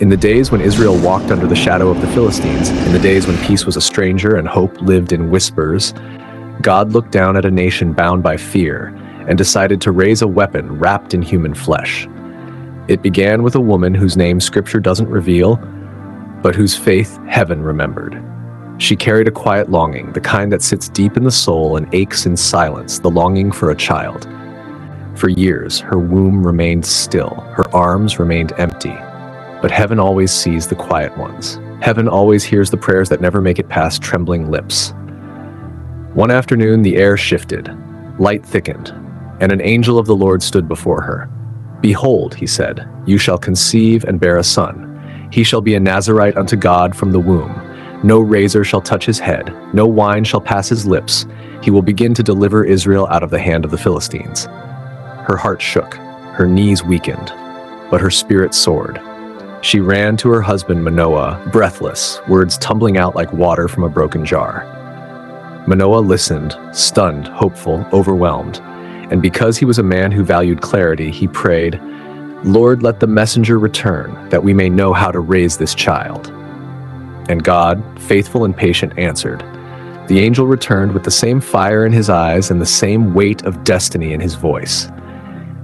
In the days when Israel walked under the shadow of the Philistines, in the days when peace was a stranger and hope lived in whispers, God looked down at a nation bound by fear and decided to raise a weapon wrapped in human flesh. It began with a woman whose name Scripture doesn't reveal, but whose faith heaven remembered. She carried a quiet longing, the kind that sits deep in the soul and aches in silence, the longing for a child. For years, her womb remained still, her arms remained empty. But heaven always sees the quiet ones. Heaven always hears the prayers that never make it past trembling lips. One afternoon, the air shifted, light thickened, and an angel of the Lord stood before her. "Behold," he said, "you shall conceive and bear a son. He shall be a Nazirite unto God from the womb. No razor shall touch his head, no wine shall pass his lips. He will begin to deliver Israel out of the hand of the Philistines." Her heart shook, her knees weakened, but her spirit soared. She ran to her husband Manoah, breathless, words tumbling out like water from a broken jar. Manoah listened, stunned, hopeful, overwhelmed, and because he was a man who valued clarity, he prayed, "Lord, let the messenger return, that we may know how to raise this child." And God, faithful and patient, answered. The angel returned with the same fire in his eyes and the same weight of destiny in his voice.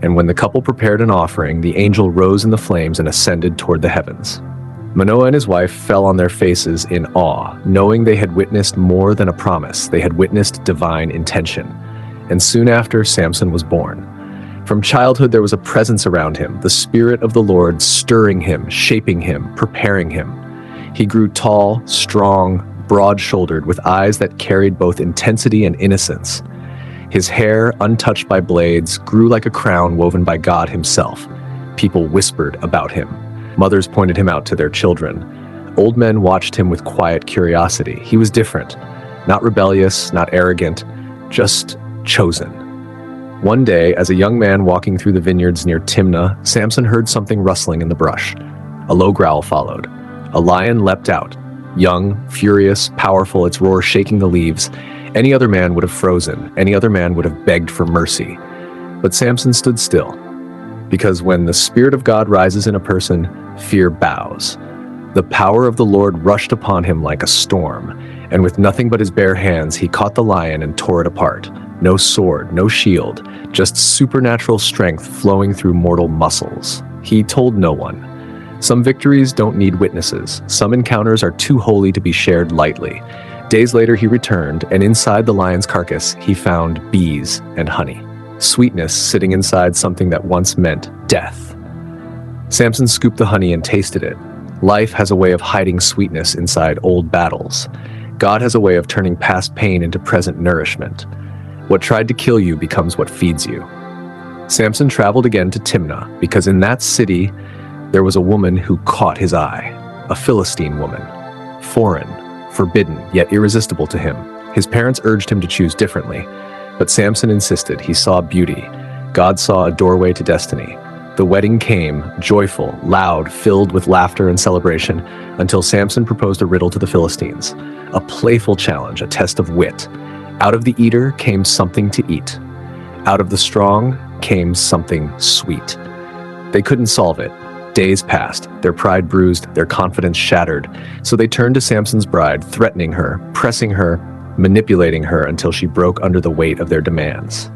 And when the couple prepared an offering, the angel rose in the flames and ascended toward the heavens. Manoah and his wife fell on their faces in awe, knowing they had witnessed more than a promise. They had witnessed divine intention. And soon after, Samson was born. From childhood, there was a presence around him, the Spirit of the Lord stirring him, shaping him, preparing him. He grew tall, strong, broad-shouldered, with eyes that carried both intensity and innocence. His hair, untouched by blades, grew like a crown woven by God himself. People whispered about him. Mothers pointed him out to their children. Old men watched him with quiet curiosity. He was different, not rebellious, not arrogant, just chosen. One day, as a young man walking through the vineyards near Timnah, Samson heard something rustling in the brush. A low growl followed. A lion leapt out, young, furious, powerful, its roar shaking the leaves. Any other man would have frozen. Any other man would have begged for mercy. But Samson stood still, because when the Spirit of God rises in a person, fear bows. The power of the Lord rushed upon him like a storm, and with nothing but his bare hands, he caught the lion and tore it apart. No sword, no shield, just supernatural strength flowing through mortal muscles. He told no one. Some victories don't need witnesses. Some encounters are too holy to be shared lightly. Days later, he returned, and inside the lion's carcass, he found bees and honey. Sweetness sitting inside something that once meant death. Samson scooped the honey and tasted it. Life has a way of hiding sweetness inside old battles. God has a way of turning past pain into present nourishment. What tried to kill you becomes what feeds you. Samson traveled again to Timnah, because in that city, there was a woman who caught his eye, a Philistine woman, foreign, forbidden, yet irresistible to him. His parents urged him to choose differently, but Samson insisted. He saw beauty. God saw a doorway to destiny. The wedding came, joyful, loud, filled with laughter and celebration, until Samson proposed a riddle to the Philistines, a playful challenge, a test of wit. Out of the eater came something to eat. Out of the strong came something sweet. They couldn't solve it. Days passed, their pride bruised, their confidence shattered, so they turned to Samson's bride, threatening her, pressing her, manipulating her until she broke under the weight of their demands.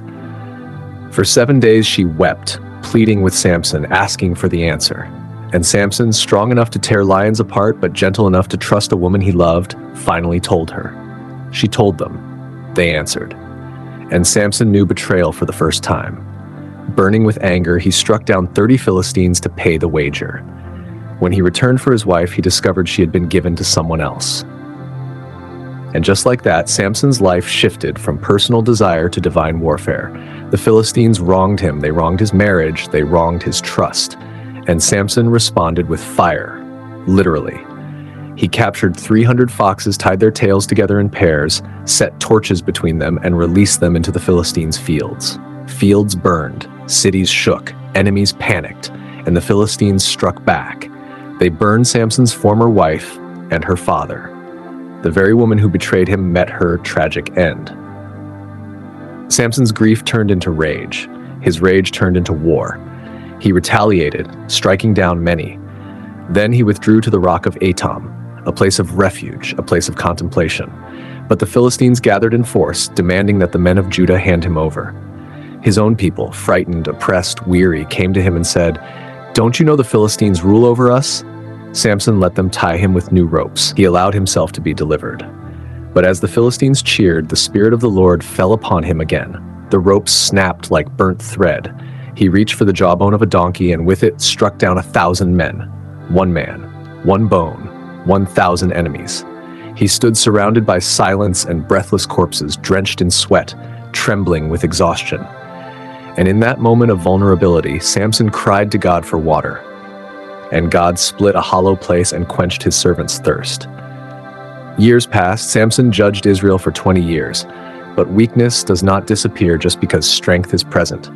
For 7 days she wept, pleading with Samson, asking for the answer. And Samson, strong enough to tear lions apart but gentle enough to trust a woman he loved, finally told her. She told them. They answered. And Samson knew betrayal for the first time. Burning with anger, he struck down 30 Philistines to pay the wager. When he returned for his wife, he discovered she had been given to someone else. And just like that, Samson's life shifted from personal desire to divine warfare. The Philistines wronged him, they wronged his marriage, they wronged his trust. And Samson responded with fire, literally. He captured 300 foxes, tied their tails together in pairs, set torches between them, and released them into the Philistines' fields. Fields burned, cities shook, enemies panicked, and the Philistines struck back. They burned Samson's former wife and her father. The very woman who betrayed him met her tragic end. Samson's grief turned into rage. His rage turned into war. He retaliated, striking down many. Then he withdrew to the rock of Etam, a place of refuge, a place of contemplation. But the Philistines gathered in force, demanding that the men of Judah hand him over. His own people, frightened, oppressed, weary, came to him and said, "Don't you know the Philistines rule over us?" Samson let them tie him with new ropes. He allowed himself to be delivered. But as the Philistines cheered, the Spirit of the Lord fell upon him again. The ropes snapped like burnt thread. He reached for the jawbone of a donkey and with it struck down 1,000 men. One man, one bone, 1,000 enemies. He stood surrounded by silence and breathless corpses, drenched in sweat, trembling with exhaustion. And in that moment of vulnerability, Samson cried to God for water. And God split a hollow place and quenched his servant's thirst. Years passed. Samson judged Israel for 20 years. But weakness does not disappear just because strength is present.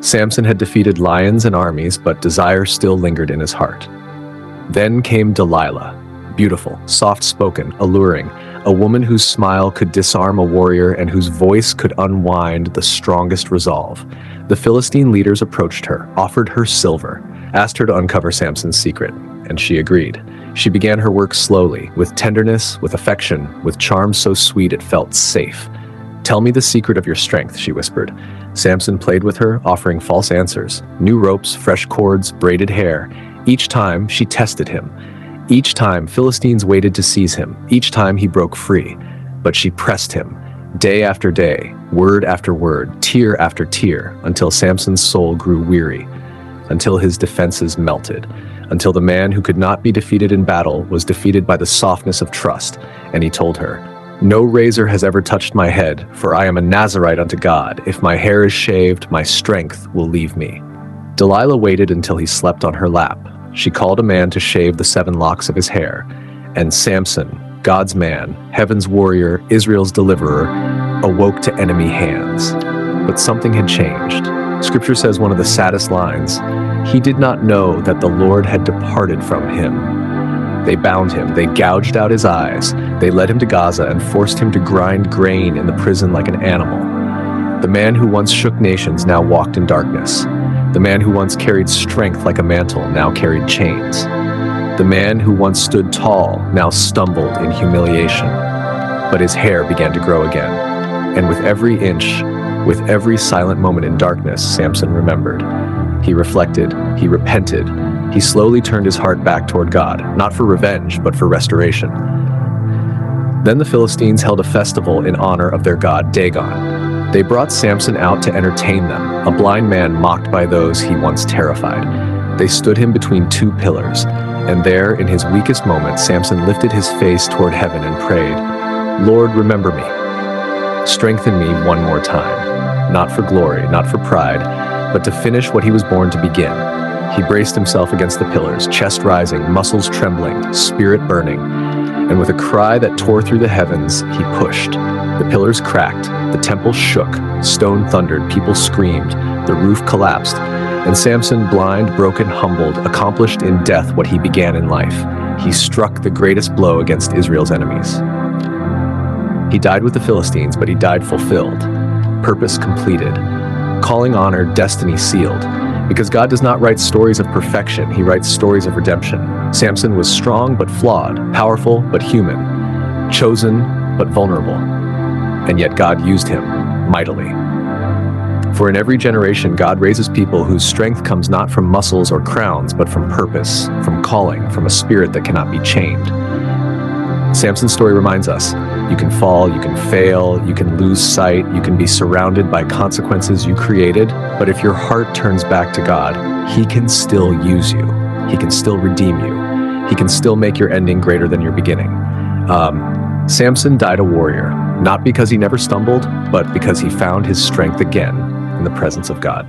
Samson had defeated lions and armies, but desire still lingered in his heart. Then came Delilah, beautiful, soft-spoken, alluring, a woman whose smile could disarm a warrior and whose voice could unwind the strongest resolve. The Philistine leaders approached her, offered her silver, asked her to uncover Samson's secret, and she agreed. She began her work slowly, with tenderness, with affection, with charm so sweet it felt safe. "Tell me the secret of your strength," she whispered. Samson played with her, offering false answers, new ropes, fresh cords, braided hair. Each time, she tested him. Each time, Philistines waited to seize him. Each time, he broke free. But she pressed him, day after day, word after word, tear after tear, until Samson's soul grew weary, until his defenses melted, until the man who could not be defeated in battle was defeated by the softness of trust. And he told her, "No razor has ever touched my head, for I am a Nazirite unto God. If my hair is shaved, my strength will leave me." Delilah waited until he slept on her lap. She called a man to shave the 7 locks of his hair. And Samson, God's man, heaven's warrior, Israel's deliverer, awoke to enemy hands. But something had changed. Scripture says one of the saddest lines, "He did not know that the Lord had departed from him." They bound him, they gouged out his eyes, they led him to Gaza and forced him to grind grain in the prison like an animal. The man who once shook nations now walked in darkness. The man who once carried strength like a mantle now carried chains. The man who once stood tall now stumbled in humiliation. But his hair began to grow again. And with every inch, with every silent moment in darkness, Samson remembered. He reflected, he repented, he slowly turned his heart back toward God, not for revenge, but for restoration. Then the Philistines held a festival in honor of their god Dagon. They brought Samson out to entertain them, a blind man mocked by those he once terrified. They stood him between 2 pillars, and there, in his weakest moment, Samson lifted his face toward heaven and prayed, "Lord, remember me. Strengthen me one more time, not for glory, not for pride, but to finish what he was born to begin." He braced himself against the pillars, chest rising, muscles trembling, spirit burning. And with a cry that tore through the heavens, he pushed. The pillars cracked, the temple shook, stone thundered, people screamed, the roof collapsed, and Samson, blind, broken, humbled, accomplished in death what he began in life. He struck the greatest blow against Israel's enemies. He died with the Philistines, but he died fulfilled, purpose completed, calling honored, destiny sealed. Because God does not write stories of perfection, he writes stories of redemption. Samson was strong but flawed, powerful but human, chosen but vulnerable. And yet God used him mightily. For in every generation, God raises people whose strength comes not from muscles or crowns, but from purpose, from calling, from a spirit that cannot be chained. Samson's story reminds us, you can fall, you can fail, you can lose sight, you can be surrounded by consequences you created, but if your heart turns back to God, he can still use you. He can still redeem you. He can still make your ending greater than your beginning. Samson died a warrior, not because he never stumbled, but because he found his strength again in the presence of God.